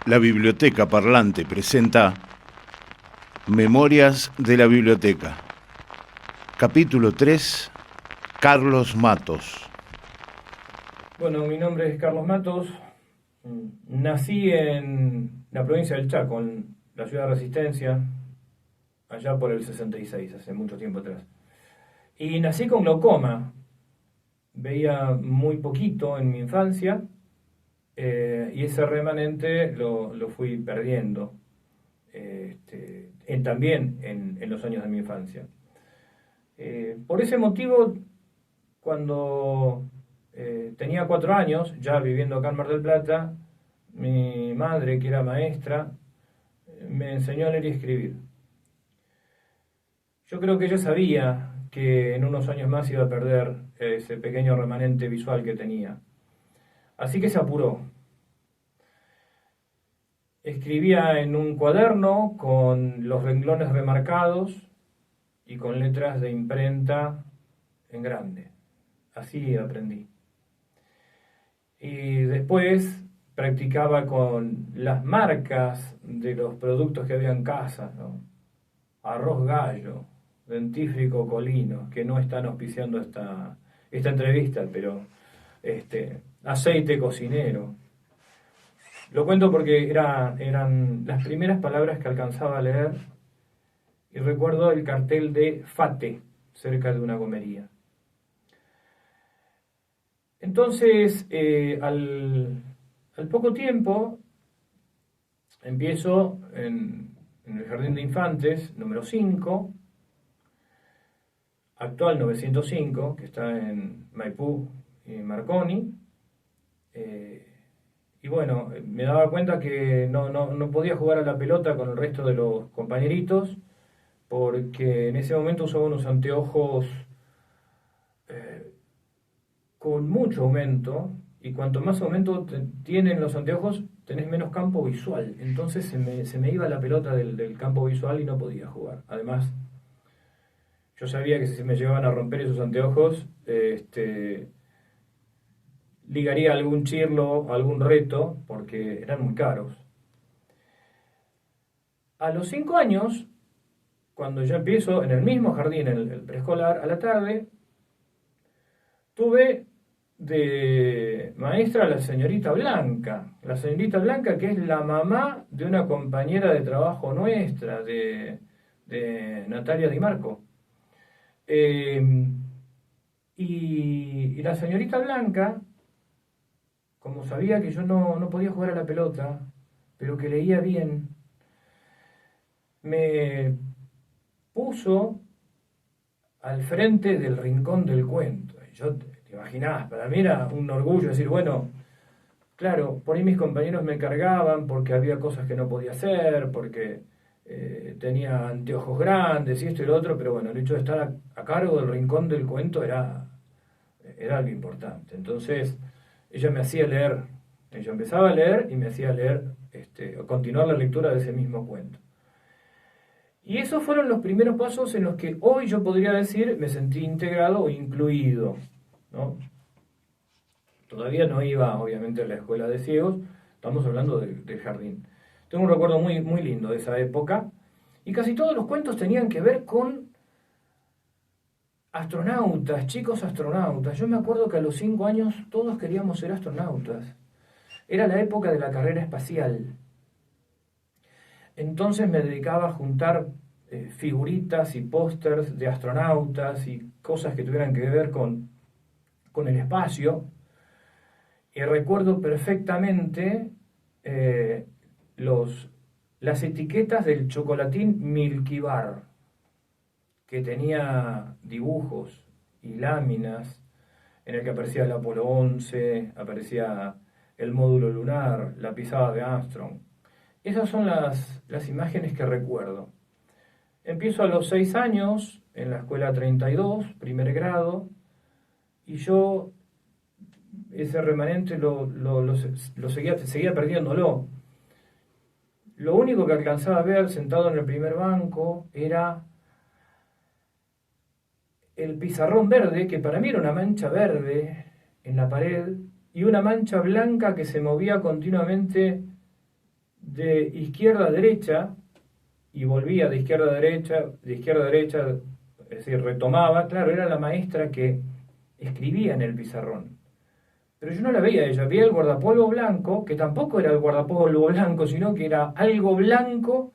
La Biblioteca Parlante presenta Memorias de la Biblioteca. Capítulo 3. Carlos Matos. Bueno, mi nombre es Carlos Matos. Nací en la provincia del Chaco, en la ciudad de Resistencia, allá por el 66, hace mucho tiempo atrás. Y nací con glaucoma. Veía muy poquito en mi infancia y ese remanente lo fui perdiendo también en los años de mi infancia. Por ese motivo, cuando tenía 4 años, ya viviendo acá en Mar del Plata, mi madre, que era maestra, me enseñó a leer y escribir. Yo creo que ella sabía que en unos años más iba a perder ese pequeño remanente visual que tenía. Así que se apuró. Escribía en un cuaderno con los renglones remarcados y con letras de imprenta en grande. Así aprendí. Y después practicaba con las marcas de los productos que había en casa, ¿no? Arroz Gallo, Dentífrico Colino, que no están auspiciando esta entrevista, pero aceite cocinero. Lo cuento porque eran las primeras palabras que alcanzaba a leer y recuerdo el cartel de Fate cerca de una gomería. Entonces, al poco tiempo, empiezo en el Jardín de Infantes, número 5, actual 905, que está en Maipú y Marconi. Y bueno, me daba cuenta que no podía jugar a la pelota con el resto de los compañeritos, porque en ese momento usaba unos anteojos con mucho aumento, y cuanto más aumento tienen los anteojos, tenés menos campo visual. Entonces se me iba la pelota del campo visual y no podía jugar. Además, yo sabía que si se me llegaban a romper esos anteojos, ligaría algún chirlo, algún reto, porque eran muy caros. A los 5 años, cuando ya empiezo en el mismo jardín, en el preescolar, a la tarde, tuve de maestra a la señorita Blanca, que es la mamá de una compañera de trabajo nuestra, de Natalia Di Marco. Y la señorita Blanca, como sabía que yo no podía jugar a la pelota, pero que leía bien, me puso al frente del rincón del cuento. Y yo, te imaginás, para mí era un orgullo decir, bueno, claro, por ahí mis compañeros me cargaban porque había cosas que no podía hacer, porque tenía anteojos grandes y esto y lo otro, pero bueno, el hecho de estar a cargo del rincón del cuento era algo importante. Entonces, ella me hacía leer, ella empezaba a leer y me hacía leer, continuar la lectura de ese mismo cuento. Y esos fueron los primeros pasos en los que hoy yo podría decir me sentí integrado o incluido, ¿no? Todavía no iba, obviamente, a la escuela de ciegos, estamos hablando del jardín. Tengo un recuerdo muy, muy lindo de esa época, y casi todos los cuentos tenían que ver con astronautas, chicos astronautas. Yo me acuerdo que a los 5 años todos queríamos ser astronautas. Era la época de la carrera espacial. Entonces me dedicaba a juntar figuritas y pósters de astronautas y cosas que tuvieran que ver con el espacio. Y recuerdo perfectamente las etiquetas del chocolatín Milky Bar, que tenía dibujos y láminas en el que aparecía el Apolo 11, aparecía el módulo lunar, la pisada de Armstrong. Esas son las imágenes que recuerdo. Empiezo a los 6 años en la escuela 32, primer grado, y yo ese remanente seguía perdiéndolo. Lo único que alcanzaba a ver sentado en el primer banco era el pizarrón verde, que para mí era una mancha verde en la pared, y una mancha blanca que se movía continuamente de izquierda a derecha y volvía de izquierda a derecha, es decir, retomaba. Claro, era la maestra que escribía en el pizarrón. Pero yo no la veía a ella, veía el guardapolvo blanco, que tampoco era el guardapolvo blanco, sino que era algo blanco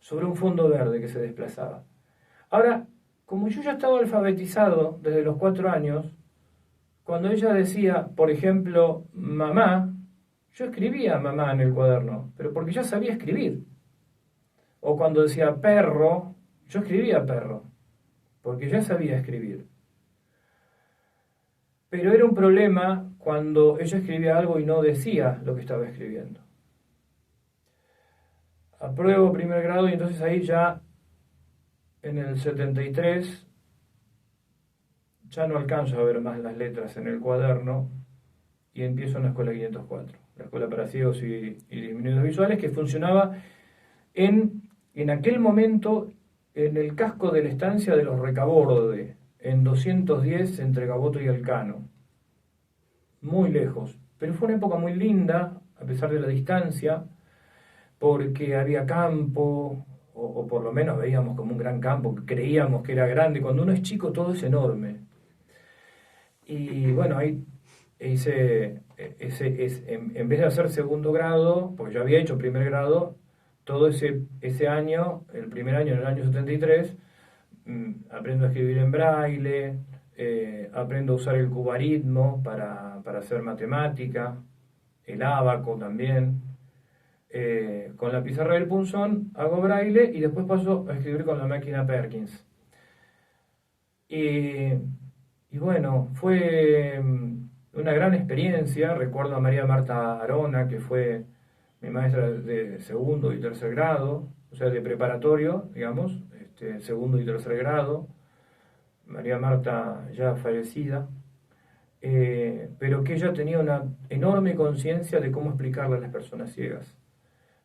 sobre un fondo verde que se desplazaba. Ahora, como yo ya estaba alfabetizado desde los 4 años, cuando ella decía, por ejemplo, mamá, yo escribía mamá en el cuaderno, pero porque ya sabía escribir. O cuando decía perro, yo escribía perro, porque ya sabía escribir. Pero era un problema cuando ella escribía algo y no decía lo que estaba escribiendo. Apruebo primer grado y entonces ahí ya en el 73 ya no alcanzo a ver más las letras en el cuaderno y empiezo en la escuela 504, la escuela para ciegos y disminuidos visuales, que funcionaba en aquel momento en el casco de la estancia de los Recaborde, en 210 entre Gaboto y Elcano, muy lejos, pero fue una época muy linda a pesar de la distancia, porque había campo, o por lo menos veíamos como un gran campo, creíamos que era grande. Cuando uno es chico todo es enorme. Y bueno, ahí hice, en vez de hacer segundo grado, porque yo había hecho primer grado, todo ese año, el primer año, en el año 73, aprendo a escribir en braille, aprendo a usar el cubarismo para hacer matemática, el ábaco también. Con la pizarra del punzón hago braille y después paso a escribir con la máquina Perkins. Y bueno, fue una gran experiencia. Recuerdo a María Marta Arona, que fue mi maestra de segundo y tercer grado, o sea, de preparatorio, digamos, segundo y tercer grado. María Marta ya fallecida, pero que ella tenía una enorme conciencia de cómo explicarle a las personas ciegas.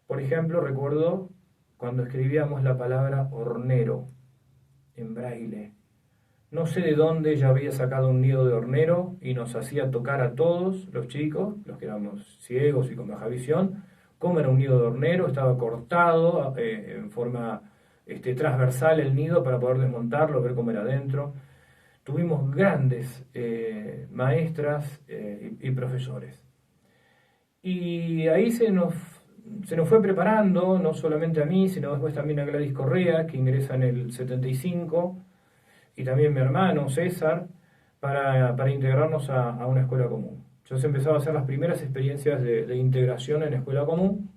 Por ejemplo, recuerdo cuando escribíamos la palabra hornero en braille. No sé de dónde ella había sacado un nido de hornero y nos hacía tocar a todos los chicos, los que éramos ciegos y con baja visión, cómo era un nido de hornero. Estaba cortado en forma transversal el nido para poder desmontarlo, ver cómo era adentro. Tuvimos grandes maestras y profesores. Y ahí se nos fue preparando, no solamente a mí, sino después también a Gladys Correa, que ingresa en el 75, y también mi hermano César, para integrarnos a una escuela común. Yo se empezaba a hacer las primeras experiencias de integración en escuela común.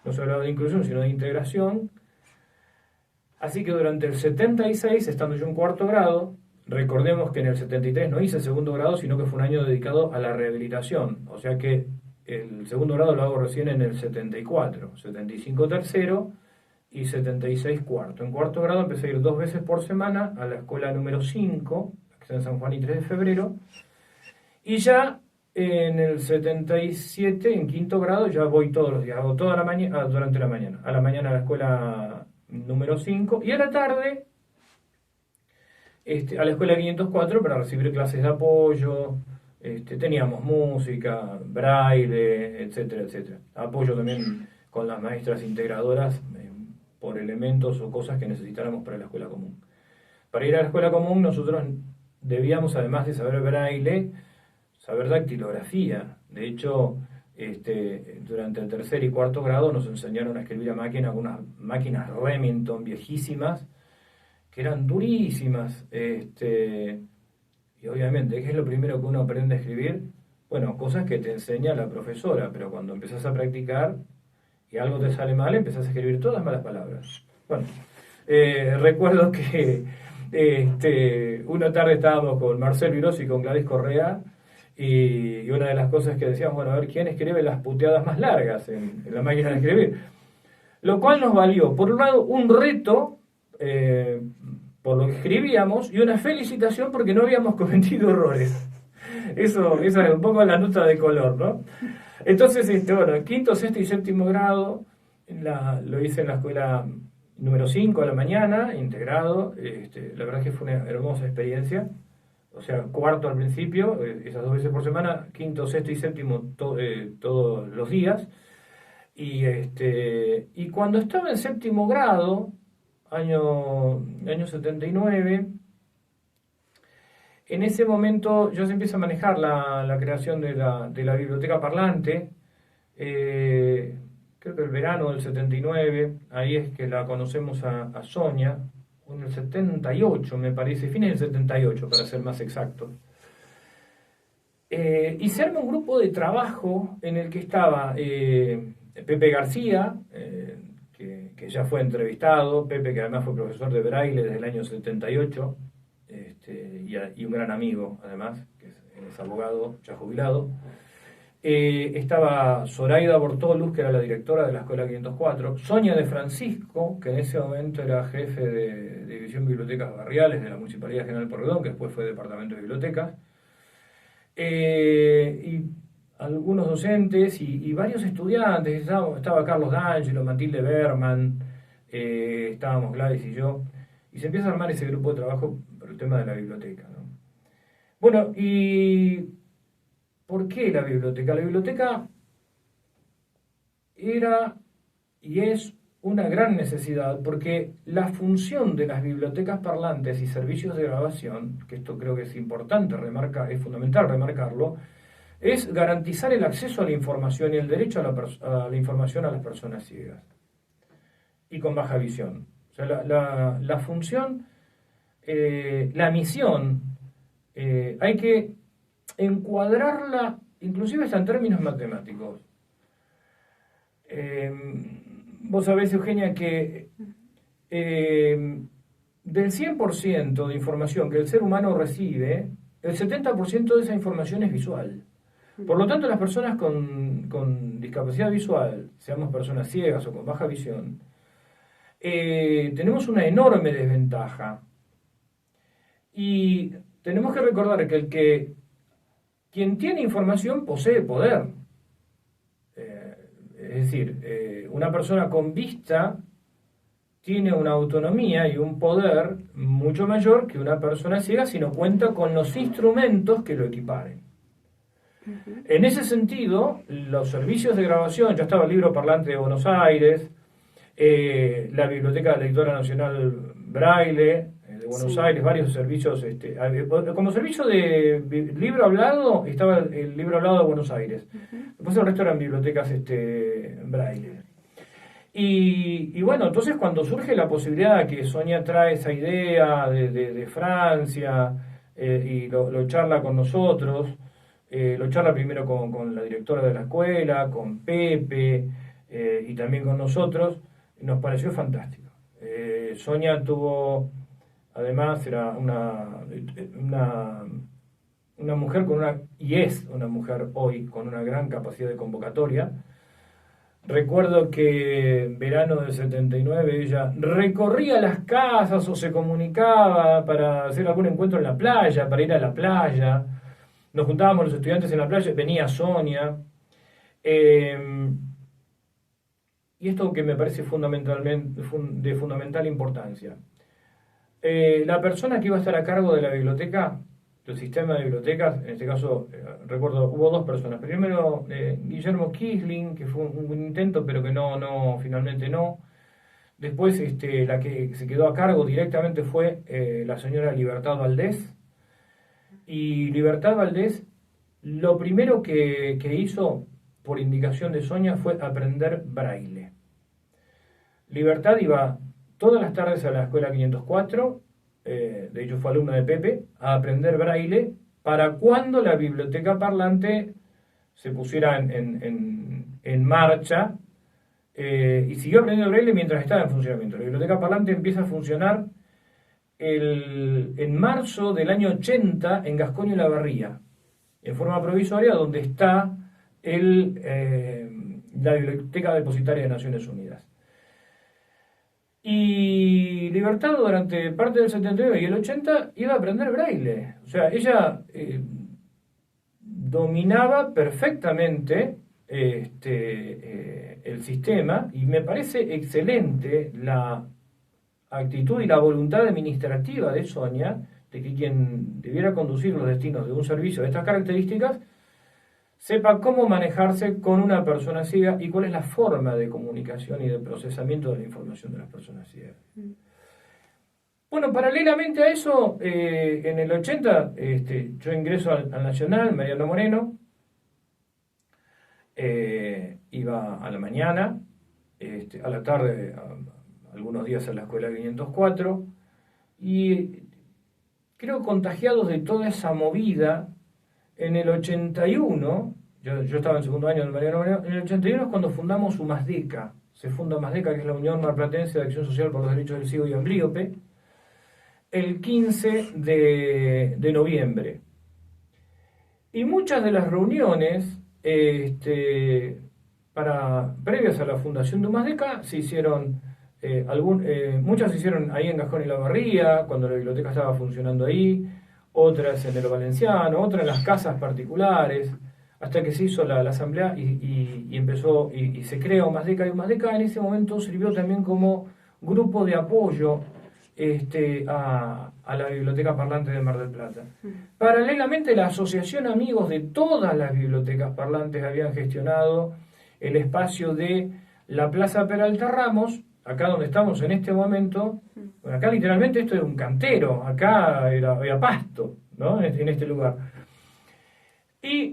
No se hablaba de inclusión, sino de integración. Así que durante el 76, estando yo en cuarto grado, recordemos que en el 73 no hice segundo grado, sino que fue un año dedicado a la rehabilitación. O sea que el segundo grado lo hago recién en el 74, 75 tercero y 76 cuarto. En cuarto grado empecé a ir 2 veces por semana a la escuela número 5, que está en San Juan y 3 de febrero, y ya en el 77, en quinto grado, ya voy todos los días, hago toda la mañana, durante la mañana. A la mañana a la escuela número 5 y a la tarde a la escuela 504 para recibir clases de apoyo. Teníamos música, braille, etcétera, etcétera. Apoyo también con las maestras integradoras por elementos o cosas que necesitáramos para la escuela común. Para ir a la escuela común nosotros debíamos, además de saber braille, saber dactilografía. De hecho, durante el tercer y cuarto grado nos enseñaron a escribir a máquina, algunas máquinas Remington viejísimas, que eran durísimas. Y obviamente, ¿qué es lo primero que uno aprende a escribir? Bueno, cosas que te enseña la profesora, pero cuando empezás a practicar y algo te sale mal, empezás a escribir todas malas palabras. Bueno, recuerdo que una tarde estábamos con Marcelo Virosi y con Gladys Correa, y una de las cosas que decíamos, bueno, a ver quién escribe las puteadas más largas en la máquina de escribir. Lo cual nos valió, por un lado, un reto por lo que escribíamos y una felicitación porque no habíamos cometido errores. Eso es un poco la nota de color, ¿no? Entonces, bueno, en quinto, sexto y séptimo grado lo hice en la escuela número 5 a la mañana, integrado. La verdad es que fue una hermosa experiencia. O sea, cuarto al principio, esas 2 veces por semana, quinto, sexto y séptimo todos los días. Y cuando estaba en séptimo grado, año 79, en ese momento ya se empieza a manejar la creación de la biblioteca parlante. Creo que el verano del 79, ahí es que la conocemos a Sonia, o en el 78 me parece, fines del 78 para ser más exactos. Y se arma un grupo de trabajo en el que estaba Pepe García, que ya fue entrevistado, Pepe que además fue profesor de Braille desde el año 78, y un gran amigo además, que es abogado ya jubilado. Estaba Zoraida Bortolus, que era la directora de la Escuela 504, Sonia de Francisco, que en ese momento era jefe de División Bibliotecas Barriales de la Municipalidad General Porredón, que después fue Departamento de Bibliotecas, y algunos docentes y varios estudiantes. Estaba Carlos D'Angelo, Matilde Berman, estábamos Gladys y yo, y se empieza a armar ese grupo de trabajo por el tema de la biblioteca, ¿no? Bueno, y ¿por qué la biblioteca? La biblioteca era y es una gran necesidad, porque la función de las bibliotecas parlantes y servicios de grabación, que esto creo que es importante es fundamental remarcarlo, es garantizar el acceso a la información y el derecho a la información a las personas ciegas y con baja visión. O sea, la función, la misión, hay que encuadrarla, inclusive hasta en términos matemáticos. Vos sabés, Eugenia, que del 100% de información que el ser humano recibe, el 70% de esa información es visual. Por lo tanto, las personas con discapacidad visual, seamos personas ciegas o con baja visión, tenemos una enorme desventaja. Y tenemos que recordar que quien tiene información posee poder. Es decir, una persona con vista tiene una autonomía y un poder mucho mayor que una persona ciega si no cuenta con los instrumentos que lo equiparen. En ese sentido, los servicios de grabación, ya estaba el Libro Parlante de Buenos Aires, la Biblioteca de la Editora Nacional Braille de Buenos Aires, varios servicios, como servicio de libro hablado, estaba el libro hablado de Buenos Aires. Después el resto eran bibliotecas Braille. Y bueno, entonces cuando surge la posibilidad que Sonia trae esa idea de Francia y lo charla con nosotros, lo charla primero con la directora de la escuela, con Pepe y también con nosotros, nos pareció fantástico. Sonia tuvo, además, era una mujer y es una mujer hoy con una gran capacidad de convocatoria. Recuerdo que en verano del 79 ella recorría las casas o se comunicaba para hacer algún encuentro en la playa, para ir a la playa. Nos juntábamos los estudiantes en la playa, venía Sonia. Y esto que me parece de fundamental importancia. La persona que iba a estar a cargo de la biblioteca, del sistema de bibliotecas, en este caso, recuerdo, hubo dos personas. Primero, Guillermo Kisling, que fue un intento, pero que finalmente no. Después, la que se quedó a cargo directamente fue la señora Libertad Valdés. Y Libertad Valdés, lo primero que hizo, por indicación de Sonia, fue aprender braille. Libertad iba todas las tardes a la escuela 504, de hecho fue alumna de Pepe, a aprender braille para cuando la biblioteca parlante se pusiera en marcha, y siguió aprendiendo braille mientras estaba en funcionamiento. La biblioteca parlante empieza a funcionar en marzo del año 80 en Gascoño y La Barría, en forma provisoria, donde está la Biblioteca Depositaria de Naciones Unidas. Y Libertad durante parte del 79 y el 80 iba a aprender braille. O sea, ella dominaba perfectamente el sistema, y me parece excelente la actitud y la voluntad administrativa de Sonia de que quien debiera conducir los destinos de un servicio de estas características sepa cómo manejarse con una persona ciega y cuál es la forma de comunicación y de procesamiento de la información de las personas ciegas. Bueno, paralelamente a eso, en el 80 yo ingreso al Nacional, Mariano Moreno, iba a la mañana, a la tarde, algunos días a la escuela 504, y creo contagiados de toda esa movida, en el 81, yo estaba en segundo año del Mariano Moreno, en el 81 es cuando fundamos UMASDECA. Se funda UMASDECA, que es la Unión Marplatense de Acción Social por los Derechos del Ciego y Amblíope, el 15 de noviembre. Y muchas de las reuniones previas a la fundación de UMASDECA se hicieron, muchas se hicieron ahí en Gajón y La Barría, cuando la biblioteca estaba funcionando ahí, otras en el Valenciano, otras en las casas particulares, hasta que se hizo la asamblea y empezó y se crea UMASDECA. Y UMASDECA en ese momento sirvió también como grupo de apoyo a la Biblioteca Parlante de Mar del Plata. Paralelamente, la Asociación Amigos de todas las bibliotecas parlantes habían gestionado el espacio de la Plaza Peralta Ramos, acá donde estamos en este momento. Bueno, acá literalmente esto era un cantero, acá era pasto, ¿no? En este lugar. Y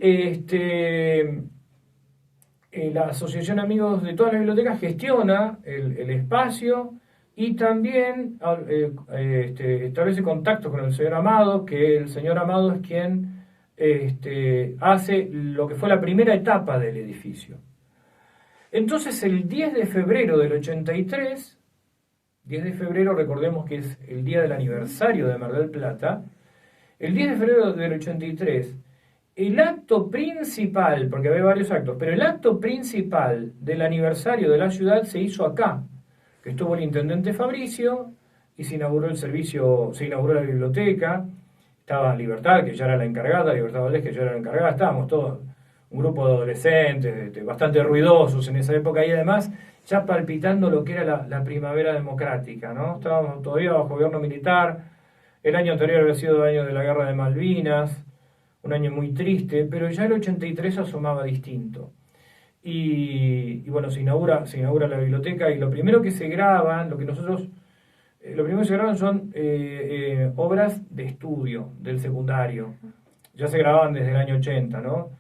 la Asociación Amigos de todas las bibliotecas gestiona el espacio y también establece contacto con el señor Amado, que el señor Amado es quien hace lo que fue la primera etapa del edificio. Entonces, el 10 de febrero del 83, 10 de febrero, recordemos que es el día del aniversario de Mar del Plata, el 10 de febrero del 83, el acto principal, porque había varios actos, pero el acto principal del aniversario de la ciudad se hizo acá, que estuvo el intendente Fabricio, y se inauguró el servicio, se inauguró la biblioteca, estaba Libertad, que ya era la encargada, Libertad Valdés, que ya era la encargada, estábamos todos, un grupo de adolescentes, bastante ruidosos en esa época, y además ya palpitando lo que era la primavera democrática, ¿no? Estábamos todavía bajo gobierno militar, el año anterior había sido el año de la guerra de Malvinas, un año muy triste, pero ya el 83 asomaba distinto. Y bueno, se inaugura la biblioteca, y lo primero que se graban, lo primero que se graban son obras de estudio del secundario. Ya se grababan desde el año 80, ¿no?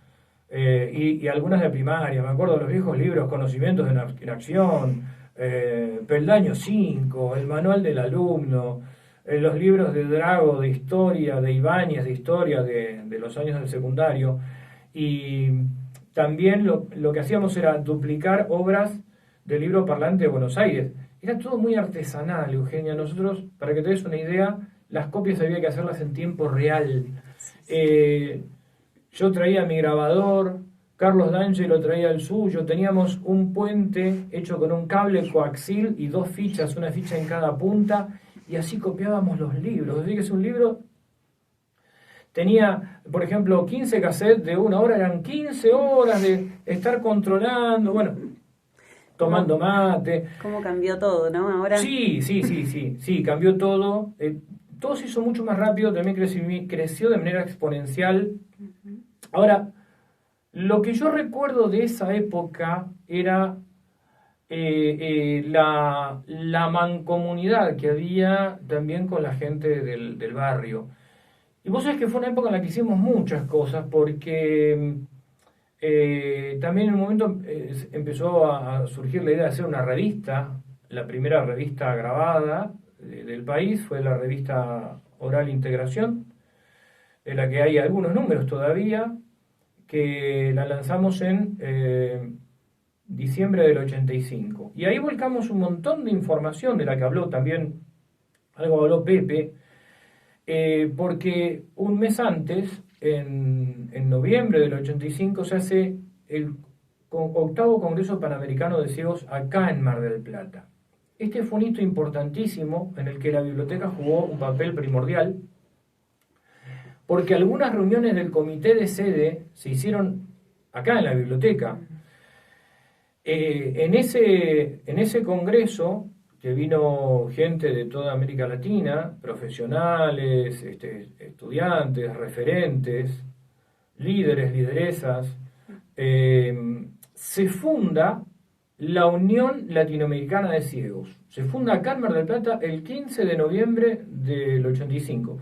Y algunas de primaria, me acuerdo de los viejos libros, Conocimientos en Acción, Peldaño 5, el Manual del Alumno, los libros de Drago de historia, de Ibáñez de historia de los años del secundario. Y también lo que hacíamos era duplicar obras del libro parlante de Buenos Aires. Era todo muy artesanal, Eugenia. Nosotros, para que te des una idea, las copias había que hacerlas en tiempo real. Yo traía mi grabador, Carlos D'Angelo traía el suyo, teníamos un puente hecho con un cable coaxil y 2 fichas, una ficha en cada punta, y así copiábamos los libros. Así que es un libro... Tenía, por ejemplo, 15 cassettes de 1 hora, eran 15 horas de estar controlando, bueno, tomando mate. ¿Cómo cambió todo, no? Ahora... Sí, cambió todo. Todo se hizo mucho más rápido, también creció de manera exponencial. Ahora, lo que yo recuerdo de esa época era la mancomunidad que había también con la gente del barrio. Y vos sabés que fue una época en la que hicimos muchas cosas, porque también en un momento empezó a surgir la idea de hacer una revista. La primera revista grabada del país fue la revista Oral Integración, de la que hay algunos números todavía, que la lanzamos en diciembre del 85. Y ahí volcamos un montón de información de la que habló también, algo habló Pepe, porque un mes antes, en noviembre del 85, se hace el 8º Congreso Panamericano de Ciegos acá en Mar del Plata. Este fue un hito importantísimo en el que la biblioteca jugó un papel primordial, porque algunas reuniones del comité de sede se hicieron acá en la biblioteca. En ese congreso, que vino gente de toda América Latina, profesionales, estudiantes, referentes, líderes, lideresas, se funda la Unión Latinoamericana de Ciegos. Se funda acá en Mar del Plata el 15 de noviembre del 85.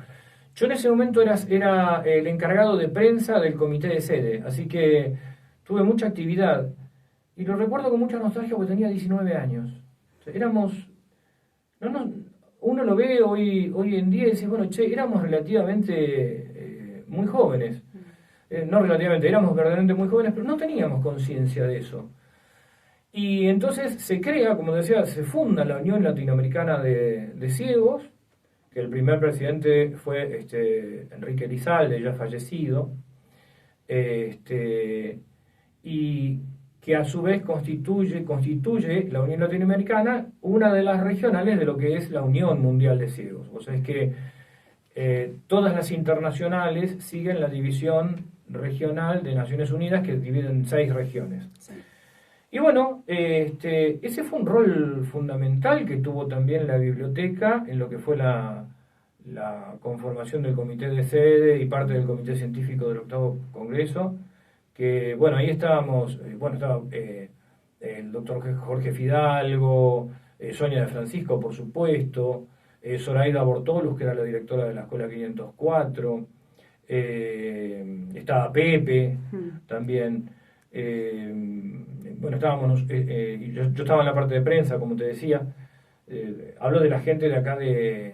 Yo en ese momento era el encargado de prensa del comité de sede, así que tuve mucha actividad. Y lo recuerdo con mucha nostalgia porque tenía 19 años. O sea, uno lo ve hoy en día y dice, bueno, éramos relativamente muy jóvenes. No relativamente, éramos verdaderamente muy jóvenes, pero no teníamos conciencia de eso. Y entonces se crea, como decía, se funda la Unión Latinoamericana de Ciegos, que el primer presidente fue Enrique Elizalde, ya fallecido, y que a su vez constituye la Unión Latinoamericana una de las regionales de lo que es la Unión Mundial de Ciegos. O sea, es que todas las internacionales siguen la división regional de Naciones Unidas, que divide en 6 regiones. Sí. Y bueno, ese fue un rol fundamental que tuvo también la biblioteca en lo que fue la conformación del comité de sede y parte del comité científico del 8º Congreso, que bueno, ahí estábamos, estaba el doctor Jorge Fidalgo, Sonia de Francisco, por supuesto, Zoraida Bortolus, que era la directora de la Escuela 504, estaba Pepe también. Estábamos, yo estaba en la parte de prensa, como te decía. Hablo de la gente de acá de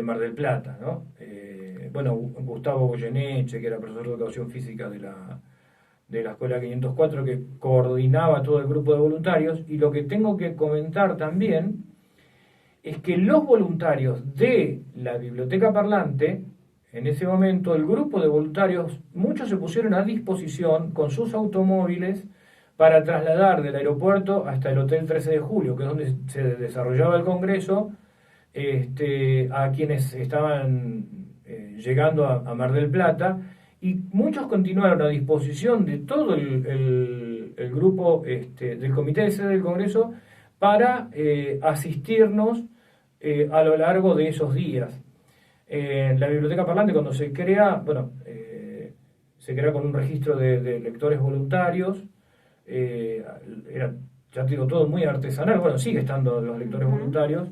Mar del Plata, ¿no? Gustavo Goyeneche, que era profesor de educación física de la Escuela 504, que coordinaba todo el grupo de voluntarios. Y lo que tengo que comentar también es que los voluntarios de la Biblioteca Parlante, en ese momento el grupo de voluntarios, muchos se pusieron a disposición con sus automóviles para trasladar del aeropuerto hasta el Hotel 13 de Julio, que es donde se desarrollaba el congreso, a quienes estaban llegando a Mar del Plata, y muchos continuaron a disposición de todo el grupo del comité de sede del congreso para asistirnos a lo largo de esos días. La Biblioteca Parlante, cuando se crea, se crea con un registro de lectores voluntarios. Era, ya te digo, todo muy artesanal. Sigue estando los lectores voluntarios,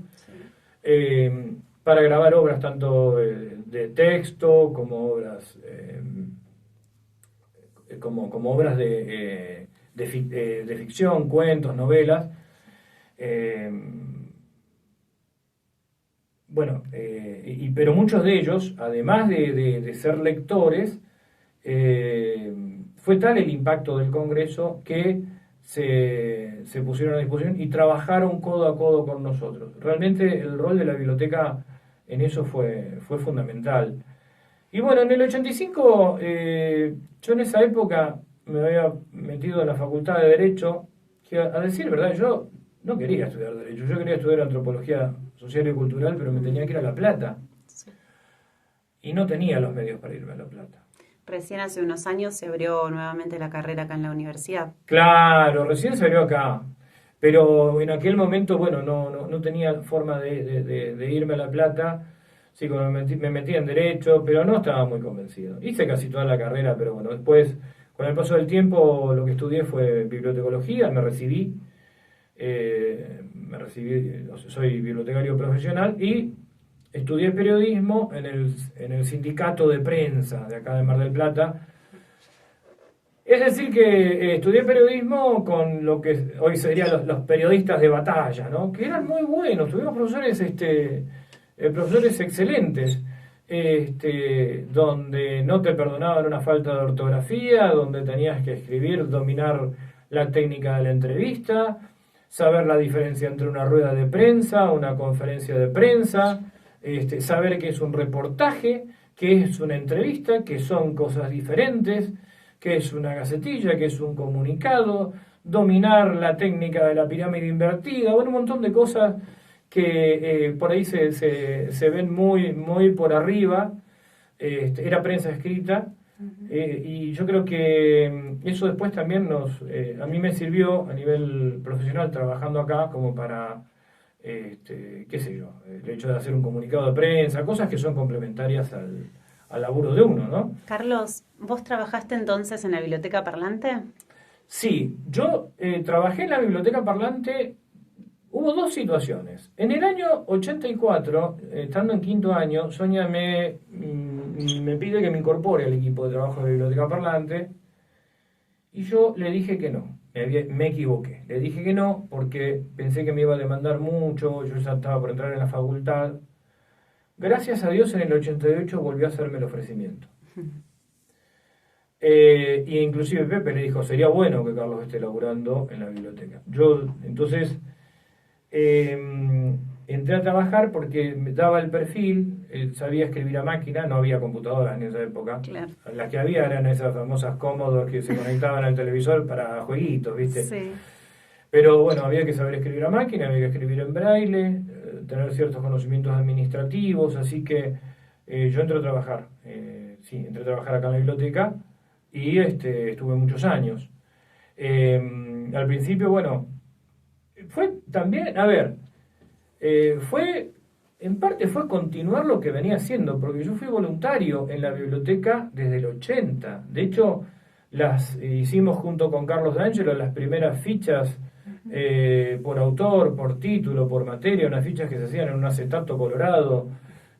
para grabar obras tanto de texto como obras como obras de ficción, cuentos, novelas. Pero muchos de ellos, además de ser lectores, fue tal el impacto del Congreso que se pusieron a disposición y trabajaron codo a codo con nosotros. Realmente el rol de la biblioteca en eso fue fundamental. Y bueno, en el 85, yo en esa época me había metido en la Facultad de Derecho, que a decir verdad, yo no quería estudiar Derecho, yo quería estudiar Antropología Social y Cultural, pero me tenía que ir a La Plata. Sí. Y no tenía los medios para irme a La Plata. Recién hace unos años se abrió nuevamente la carrera acá en la universidad. Claro, recién se abrió acá. Pero en aquel momento, no tenía forma de irme a La Plata. Sí, me metí en Derecho, pero no estaba muy convencido. Hice casi toda la carrera, pero después, con el paso del tiempo, lo que estudié fue bibliotecología, me recibí, soy bibliotecario profesional y estudié periodismo en el sindicato de prensa de acá de Mar del Plata. Es decir que estudié periodismo con lo que hoy serían los periodistas de batalla, ¿no? Que eran muy buenos, tuvimos profesores excelentes, donde no te perdonaban una falta de ortografía, donde tenías que escribir, dominar la técnica de la entrevista, saber la diferencia entre una rueda de prensa, una conferencia de prensa, saber qué es un reportaje, qué es una entrevista, que son cosas diferentes, qué es una gacetilla, qué es un comunicado, dominar la técnica de la pirámide invertida, un montón de cosas que por ahí se ven muy, muy por arriba. Era prensa escrita, y yo creo que eso después también a mí me sirvió a nivel profesional trabajando acá como para, qué sé yo, el hecho de hacer un comunicado de prensa, cosas que son complementarias al laburo de uno, ¿no? Carlos, ¿vos trabajaste entonces en la Biblioteca Parlante? Sí, yo trabajé en la biblioteca parlante. Hubo dos situaciones. En el año 84, estando en quinto año, Sonia me pide que me incorpore al equipo de trabajo de biblioteca parlante y yo le dije que no. Me equivoqué. Le dije que no porque pensé que me iba a demandar mucho, yo ya estaba por entrar en la facultad. Gracias a Dios en el 88 volvió a hacerme el ofrecimiento. Y inclusive Pepe le dijo, sería bueno que Carlos esté laburando en la biblioteca. Yo entonces entré a trabajar porque me daba el perfil, sabía escribir a máquina, no había computadoras en esa época. Claro. Las que había eran esas famosas Commodore que se conectaban al televisor para jueguitos, ¿viste? Sí. Pero bueno, había que saber escribir a máquina, había que escribir en braille, tener ciertos conocimientos administrativos, así que yo entré a trabajar, entré a trabajar acá en la biblioteca y estuve muchos años. Al principio, bueno, fue también, en parte fue continuar lo que venía haciendo, porque yo fui voluntario en la biblioteca desde el 80. De hecho, hicimos junto con Carlos D'Angelo las primeras fichas por autor, por título, por materia, unas fichas que se hacían en un acetato colorado.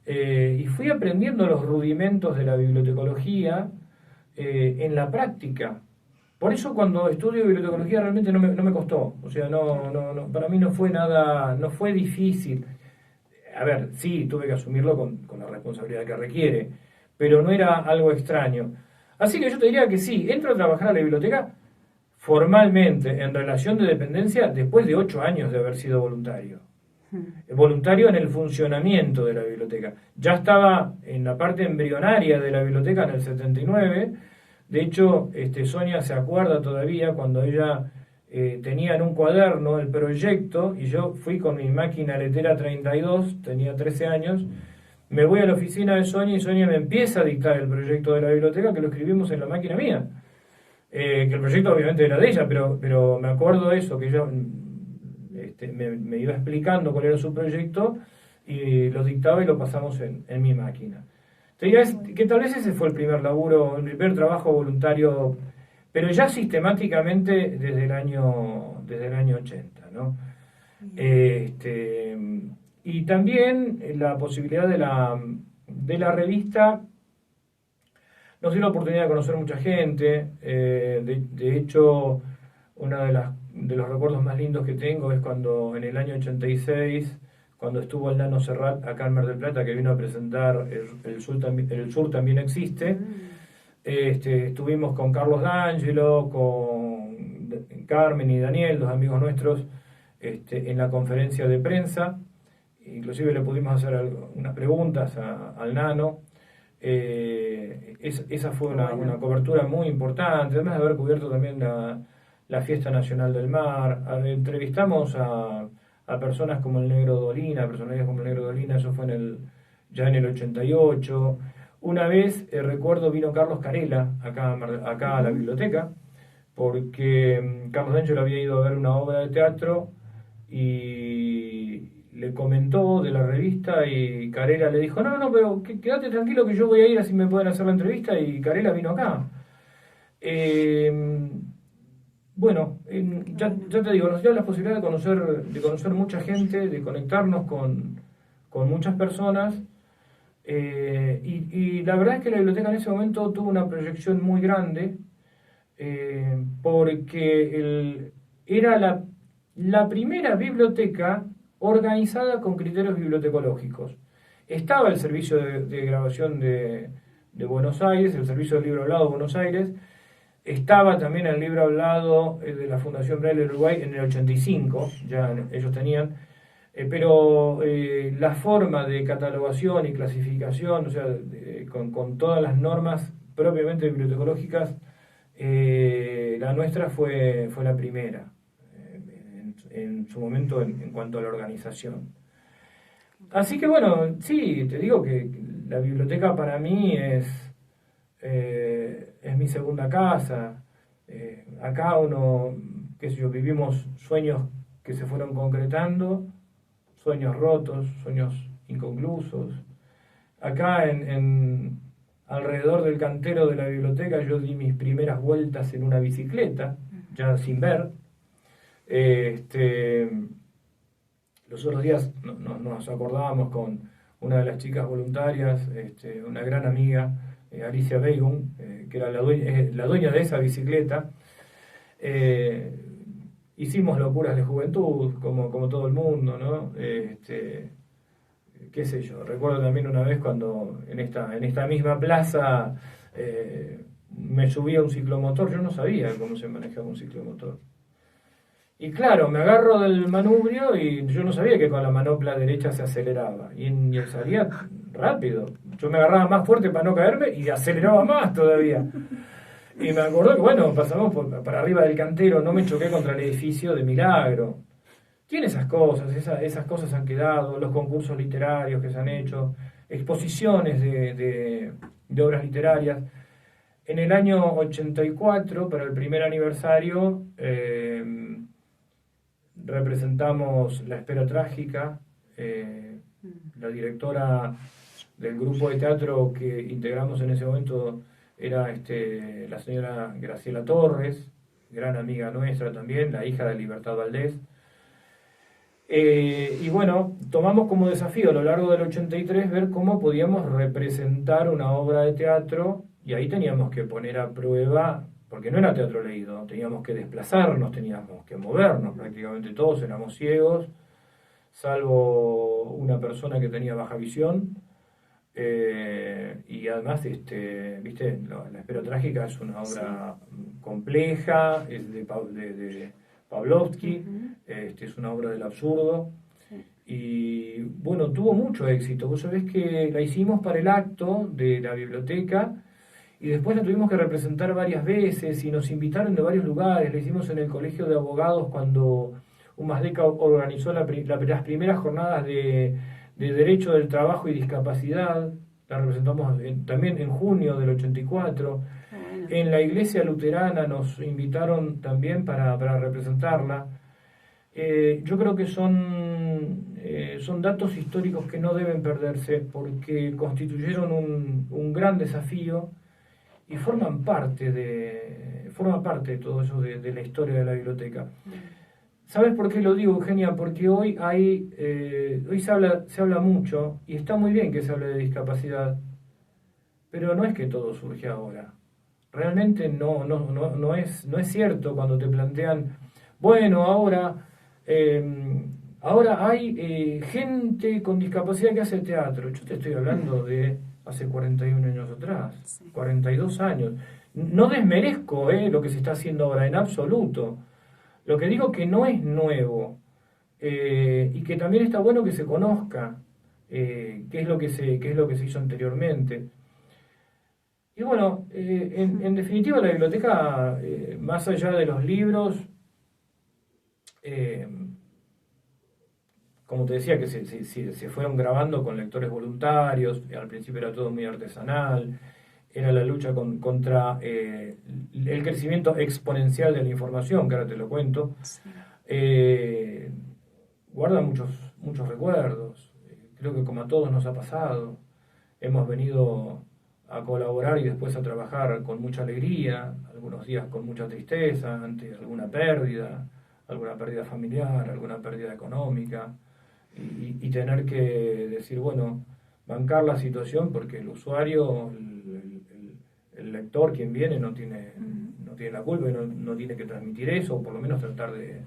Y fui aprendiendo los rudimentos de la bibliotecología en la práctica. Por eso cuando estudio bibliotecología realmente no me costó, o sea, no, para mí no fue nada, no fue difícil. A ver, sí, tuve que asumirlo con la responsabilidad que requiere, pero no era algo extraño. Así que yo te diría que sí, entro a trabajar a la biblioteca formalmente en relación de dependencia después de 8 años de haber sido voluntario. Voluntario en el funcionamiento de la biblioteca. Ya estaba en la parte embrionaria de la biblioteca en el 79. De hecho, Sonia se acuerda todavía cuando ella tenía en un cuaderno el proyecto y yo fui con mi máquina letera 32, tenía 13 años, me voy a la oficina de Sonia y Sonia me empieza a dictar el proyecto de la biblioteca que lo escribimos en la máquina mía. Que el proyecto obviamente era de ella, pero me acuerdo de eso, que ella me iba explicando cuál era su proyecto y lo dictaba y lo pasamos en mi máquina. Te diría que tal vez ese fue el primer laburo, el primer trabajo voluntario, pero ya sistemáticamente desde el año 80, ¿no? Y también la posibilidad de la revista nos dio la oportunidad de conocer mucha gente. De hecho, uno de los recuerdos más lindos que tengo es cuando en el año 86, cuando estuvo el Nano Serrat acá en Mar del Plata, que vino a presentar El Sur también existe. Estuvimos con Carlos D'Angelo, con Carmen y Daniel, dos amigos nuestros, en la conferencia de prensa. Inclusive le pudimos hacer unas preguntas al Nano. Esa fue una cobertura muy importante, además de haber cubierto también la Fiesta Nacional del Mar. Entrevistamos a personas como el Negro Dolina, personalidades como el Negro Dolina, eso fue ya en el 88. Una vez, recuerdo, vino Carlos Carela acá a la biblioteca, porque Carlos D'Angelo había ido a ver una obra de teatro y le comentó de la revista y Carela le dijo, no, pero quédate tranquilo que yo voy a ir así me pueden hacer la entrevista, y Carela vino acá. Bueno, ya te digo, nos dio la posibilidad de conocer mucha gente, de conectarnos con muchas personas, y la verdad es que la biblioteca en ese momento tuvo una proyección muy grande, porque era la primera biblioteca organizada con criterios bibliotecológicos. Estaba el servicio de grabación de Buenos Aires, el servicio del libro hablado de Buenos Aires, estaba también el libro hablado de la Fundación Braille de Uruguay en el 85, ya ellos tenían, pero la forma de catalogación y clasificación, o sea, con todas las normas propiamente bibliotecológicas, la nuestra fue la primera en su momento en cuanto a la organización. Así que bueno, sí, te digo que la biblioteca para mí es mi segunda casa. Acá vivimos sueños que se fueron concretando, sueños rotos, sueños inconclusos. Acá alrededor del cantero de la biblioteca yo di mis primeras vueltas en una bicicleta, ya sin ver. Los otros días nos acordábamos con una de las chicas voluntarias, una gran amiga, Alicia Beigum, que era la dueña de esa bicicleta. Hicimos locuras de juventud, como todo el mundo, ¿no? Qué sé yo, recuerdo también una vez cuando en esta misma plaza me subí a un ciclomotor. Yo no sabía cómo se manejaba un ciclomotor. Y claro, me agarro del manubrio y yo no sabía que con la manopla derecha se aceleraba. Y salía rápido. Yo me agarraba más fuerte para no caerme y aceleraba más todavía. Y me acordé que, bueno, pasamos para arriba del cantero, no me choqué contra el edificio de milagro. Tiene esas cosas, esas cosas han quedado, los concursos literarios que se han hecho, exposiciones de obras literarias. En el año 84, para el primer aniversario, representamos La Espera Trágica. La directora del grupo de teatro que integramos en ese momento era la señora Graciela Torres, gran amiga nuestra también, la hija de Libertad Valdés. Y bueno, tomamos como desafío a lo largo del 83 ver cómo podíamos representar una obra de teatro, y ahí teníamos que poner a prueba, porque no era teatro leído, teníamos que desplazarnos, teníamos que movernos, prácticamente todos éramos ciegos, salvo una persona que tenía baja visión. Y además, viste, La Espera Trágica es una obra compleja, es de Pavlovsky, es una obra del absurdo, y bueno, tuvo mucho éxito. Vos sabés que la hicimos para el acto de la biblioteca, y después la tuvimos que representar varias veces, y nos invitaron de varios lugares. La hicimos en el Colegio de Abogados cuando Humasdeca organizó las primeras jornadas de Derecho del Trabajo y Discapacidad. La representamos también en junio del 84. En la iglesia luterana nos invitaron también para representarla. Yo creo que son datos históricos que no deben perderse, porque constituyeron un gran desafío y forman parte de todo eso de la historia de la biblioteca. ¿Sabes por qué lo digo, Eugenia? Porque hoy se habla mucho, y está muy bien que se hable de discapacidad, pero no es que todo surge ahora. Realmente no es cierto cuando te plantean, bueno, ahora hay gente con discapacidad que hace teatro. Yo te estoy hablando de hace 41 años atrás, 42 años. No desmerezco lo que se está haciendo ahora, en absoluto. Lo que digo que no es nuevo, y que también está bueno que se conozca qué es lo que se hizo anteriormente. Y bueno, en definitiva la biblioteca, más allá de los libros, como te decía, que se fueron grabando con lectores voluntarios. Al principio era todo muy artesanal, era la lucha contra el crecimiento exponencial de la información, que ahora te lo cuento. Sí. Guarda muchos recuerdos. Creo que como a todos nos ha pasado, hemos venido a colaborar y después a trabajar con mucha alegría, algunos días con mucha tristeza ante alguna pérdida familiar, alguna pérdida económica, y tener que decir, bueno, bancar la situación, porque el usuario, el lector, quien viene, no tiene la culpa y no tiene que transmitir eso, o por lo menos tratar de...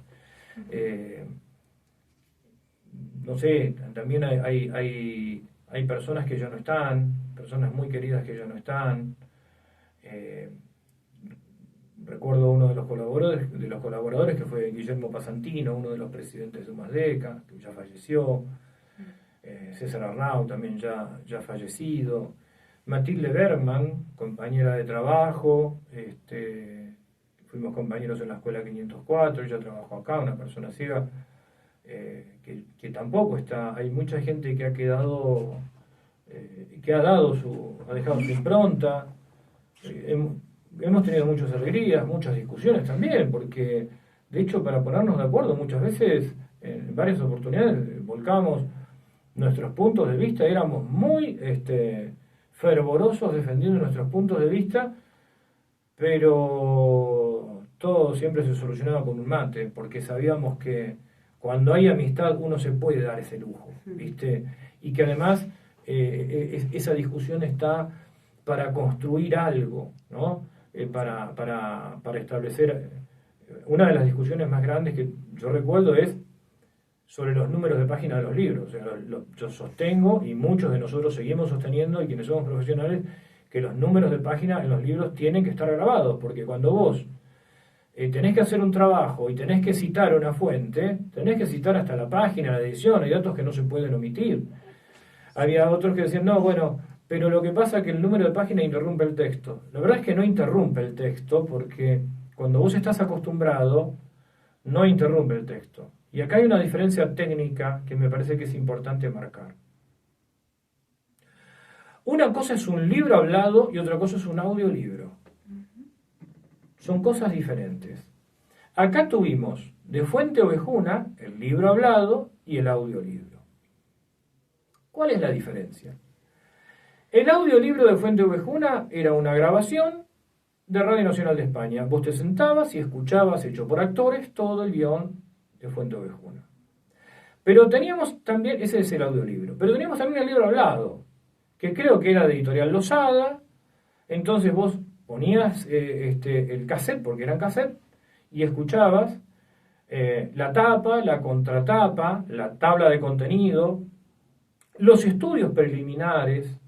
no sé, también hay personas que ya no están, personas muy queridas que ya no están. Recuerdo uno de los colaboradores que fue Guillermo Pasantino, uno de los presidentes de Humasdeca, que ya falleció. César Arnau, también ya fallecido. Matilde Bergman, compañera de trabajo, fuimos compañeros en la escuela 504, ella trabajó acá, una persona ciega, que tampoco está. Hay mucha gente que ha quedado, ha dejado su impronta. Hemos tenido muchas alegrías, muchas discusiones también, porque de hecho, para ponernos de acuerdo, muchas veces, en varias oportunidades, volcamos nuestros puntos de vista, éramos muy fervorosos defendiendo nuestros puntos de vista, pero todo siempre se solucionaba con un mate, porque sabíamos que cuando hay amistad uno se puede dar ese lujo, ¿viste? Y que además esa discusión está para construir algo, ¿no? Para establecer. Una de las discusiones más grandes que yo recuerdo es sobre los números de página de los libros. O sea, yo sostengo, y muchos de nosotros seguimos sosteniendo, y quienes somos profesionales, que los números de página en los libros tienen que estar grabados, porque cuando vos tenés que hacer un trabajo y tenés que citar una fuente, tenés que citar hasta la página, la edición, hay datos que no se pueden omitir. Había otros que decían, no, bueno, pero lo que pasa es que el número de página interrumpe el texto. La verdad es que no interrumpe el texto, porque cuando vos estás acostumbrado, no interrumpe el texto. Y acá hay una diferencia técnica que me parece que es importante marcar. Una cosa es un libro hablado y otra cosa es un audiolibro. Son cosas diferentes. Acá tuvimos de fuente ovejuna el libro hablado y el audiolibro. ¿Cuál es la diferencia? El audiolibro de fuente ovejuna era una grabación de Radio Nacional de España. Vos te sentabas y escuchabas, hecho por actores, todo el guión de fuente ovejuna. Pero teníamos también, ese es el audiolibro, pero teníamos también el libro hablado, que creo que era de Editorial Losada. Entonces vos ponías el cassette, porque eran cassette, y escuchabas la tapa, la contratapa, la tabla de contenido, los estudios preliminares,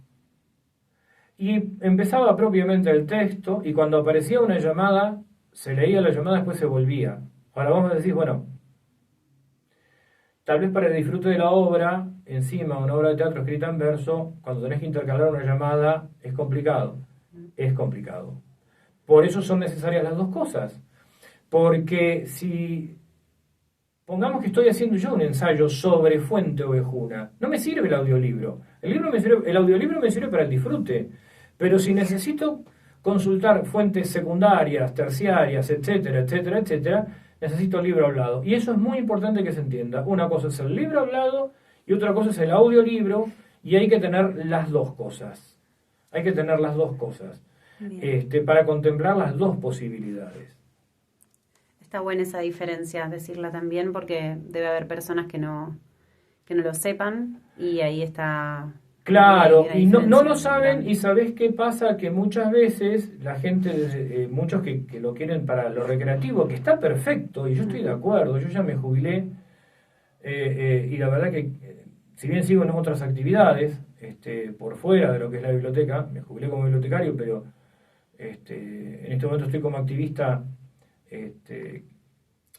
y empezaba propiamente el texto, y cuando aparecía una llamada, se leía la llamada, después se volvía. Ahora vamos a decir, bueno, tal vez para el disfrute de la obra, encima una obra de teatro escrita en verso, cuando tenés que intercalar una llamada, es complicado. Es complicado. Por eso son necesarias las dos cosas. Porque si, pongamos que estoy haciendo yo un ensayo sobre fuente ovejuna, no me sirve el audiolibro. El audiolibro me sirve para el disfrute. Pero si necesito consultar fuentes secundarias, terciarias, etcétera, etcétera, etcétera, necesito el libro hablado. Y eso es muy importante que se entienda. Una cosa es el libro hablado y otra cosa es el audiolibro, y hay que tener las dos cosas. Hay que tener las dos cosas para contemplar las dos posibilidades. Está buena esa diferencia, decirla también, porque debe haber personas que no lo sepan, y ahí está. Claro, y no lo saben, y ¿sabés qué pasa? Que muchas veces la gente, muchos que lo quieren para lo recreativo, que está perfecto, y yo estoy de acuerdo, yo ya me jubilé, y la verdad que, si bien sigo en otras actividades, por fuera de lo que es la biblioteca, me jubilé como bibliotecario, pero en este momento estoy como activista, en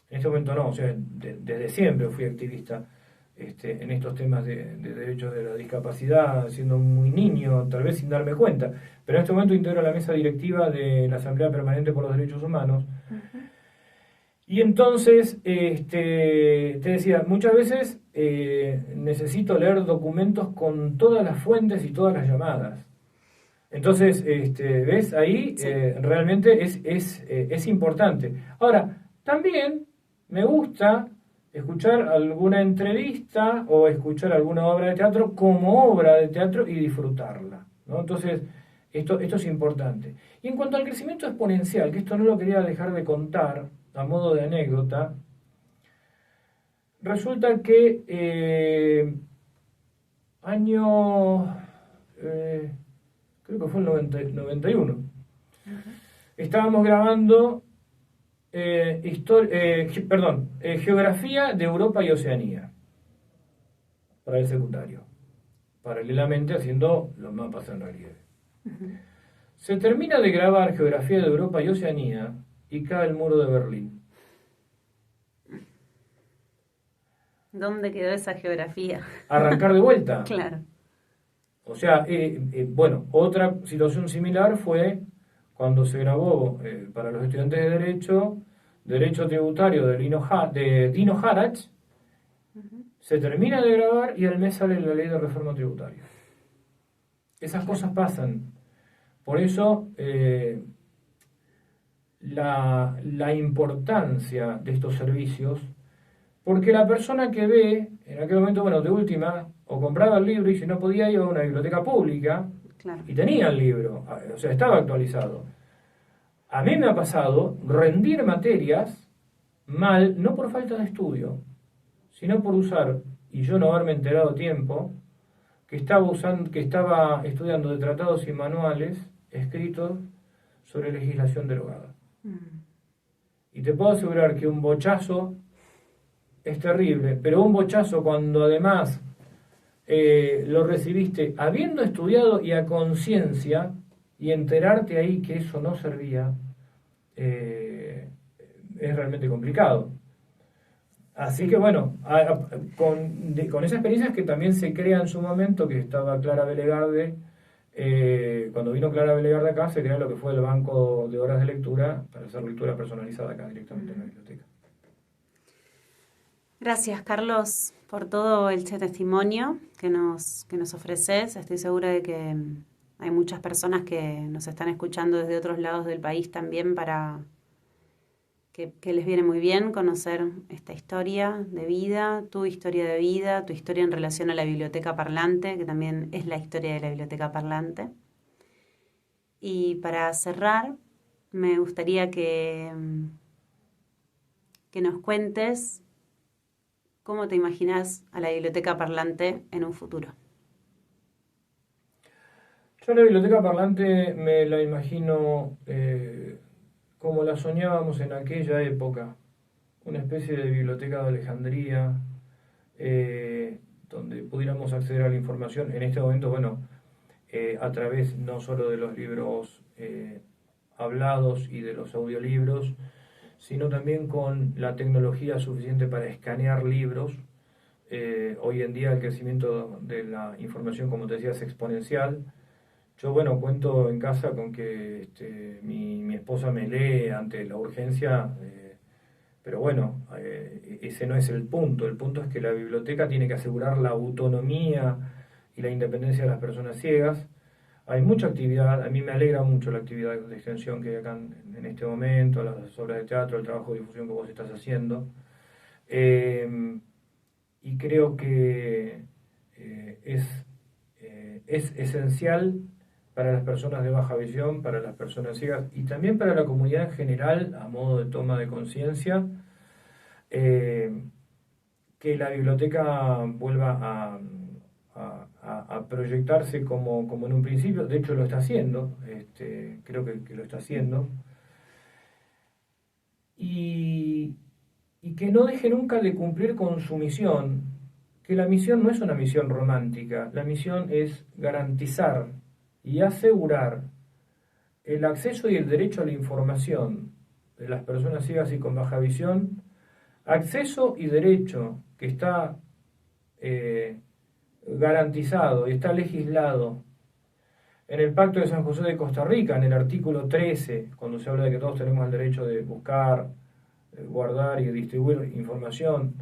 este momento no, o sea, desde siempre fui activista en estos temas de derechos de la discapacidad, siendo muy niño, tal vez sin darme cuenta, pero en este momento integro la mesa directiva de la Asamblea Permanente por los Derechos Humanos. Y entonces, te decía, muchas veces necesito leer documentos con todas las fuentes y todas las llamadas. Entonces, ¿ves? Ahí realmente es importante. Ahora, también me gusta escuchar alguna entrevista o escuchar alguna obra de teatro como obra de teatro y disfrutarla, ¿no? Entonces, esto es importante. Y en cuanto al crecimiento exponencial, que esto no lo quería dejar de contar a modo de anécdota, resulta que creo que fue el 91, estábamos grabando Geografía de Europa y Oceanía para el secundario, paralelamente haciendo los mapas en relieve. Se termina de grabar Geografía de Europa y Oceanía y cae el muro de Berlín. ¿Dónde quedó esa geografía? Arrancar de vuelta. Claro. O sea, bueno, otra situación similar fue cuando se grabó para los estudiantes de Derecho Tributario de Dino Harach. Se termina de grabar y al mes sale la ley de reforma tributaria. Esas cosas pasan. Por eso, la importancia de estos servicios, porque la persona que ve, en aquel momento, bueno, de última, o compraba el libro, y si no podía iba a una biblioteca pública, Claro. y tenía el libro, o sea, estaba actualizado. A mí me ha pasado rendir materias mal, no por falta de estudio, sino por usar, y yo no haberme enterado a tiempo, que estaba estudiando de tratados y manuales escritos sobre legislación derogada. Y te puedo asegurar que un bochazo es terrible, pero un bochazo cuando además lo recibiste habiendo estudiado y a conciencia, y enterarte ahí que eso no servía, es realmente complicado. Así que bueno, con esa experiencia es que también se crea en su momento, que estaba Clara Belegarde, cuando vino Clara Belegarde acá, se crea lo que fue el banco de horas de lectura para hacer lectura personalizada acá directamente en la biblioteca. Gracias, Carlos, por todo este testimonio que nos ofreces. Estoy segura de que hay muchas personas que nos están escuchando desde otros lados del país también para que les viene muy bien conocer esta historia de vida, tu historia en relación a la biblioteca parlante, que también es la historia de la biblioteca parlante. Y para cerrar, me gustaría que nos cuentes cómo te imaginas a la biblioteca parlante en un futuro. Yo la biblioteca parlante me la imagino como la soñábamos en aquella época, una especie de biblioteca de Alejandría, donde pudiéramos acceder a la información, en este momento, bueno, a través no solo de los libros hablados y de los audiolibros, sino también con la tecnología suficiente para escanear libros. Hoy en día el crecimiento de la información, como te decía, es exponencial. Yo, bueno, cuento en casa con que mi esposa me lee ante la urgencia, pero bueno, ese no es el punto. El punto es que la biblioteca tiene que asegurar la autonomía y la independencia de las personas ciegas. Hay mucha actividad, a mí me alegra mucho la actividad de extensión que hay acá en este momento, las obras de teatro, el trabajo de difusión que vos estás haciendo. Y creo que es esencial para las personas de baja visión, para las personas ciegas y también para la comunidad en general, a modo de toma de conciencia, que la biblioteca vuelva a proyectarse como en un principio. De hecho lo está haciendo, creo que lo está haciendo, y que no deje nunca de cumplir con su misión, que la misión no es una misión romántica, la misión es garantizar y asegurar el acceso y el derecho a la información de las personas ciegas y con baja visión, acceso y derecho que está garantizado y está legislado en el Pacto de San José de Costa Rica, en el artículo 13, cuando se habla de que todos tenemos el derecho de buscar, guardar y distribuir información.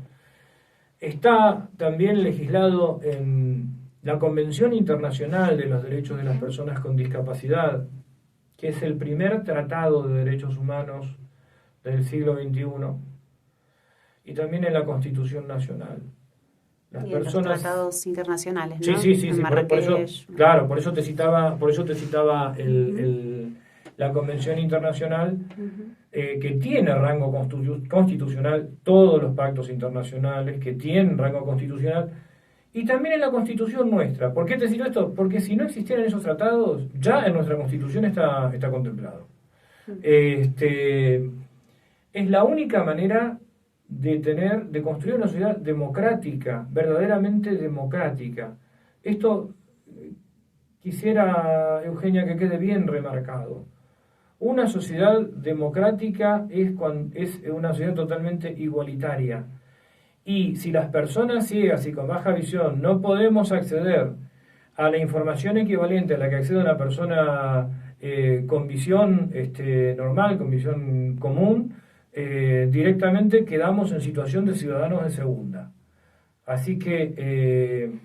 Está también legislado en la Convención Internacional de los Derechos de las Personas con Discapacidad, que es el primer tratado de derechos humanos del siglo XXI, y también en la Constitución Nacional. Las personas... los tratados internacionales, ¿no? Sí, por eso te citaba la Convención Internacional, que tiene rango constitucional, todos los pactos internacionales que tienen rango constitucional, y también en la Constitución nuestra. ¿Por qué te cito esto? Porque si no existieran esos tratados, ya en nuestra Constitución está contemplado. Es la única manera de construir una sociedad democrática, verdaderamente democrática. Esto quisiera, Eugenia, que quede bien remarcado. Una sociedad democrática es una sociedad totalmente igualitaria. Y si las personas ciegas y con baja visión no podemos acceder a la información equivalente a la que accede una persona con visión normal, con visión común, directamente quedamos en situación de ciudadanos de segunda. Así que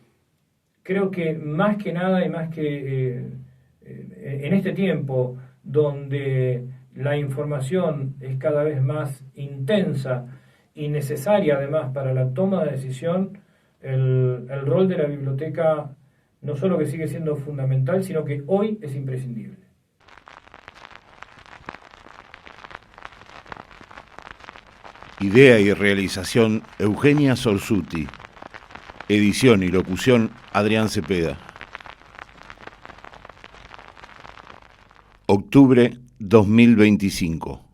creo que más que nada y más que en este tiempo donde la información es cada vez más intensa y necesaria además para la toma de decisión, el rol de la biblioteca no solo que sigue siendo fundamental, sino que hoy es imprescindible. Idea y realización Eugenia Sorsuti. Edición y locución Adrián Cepeda. Octubre 2025.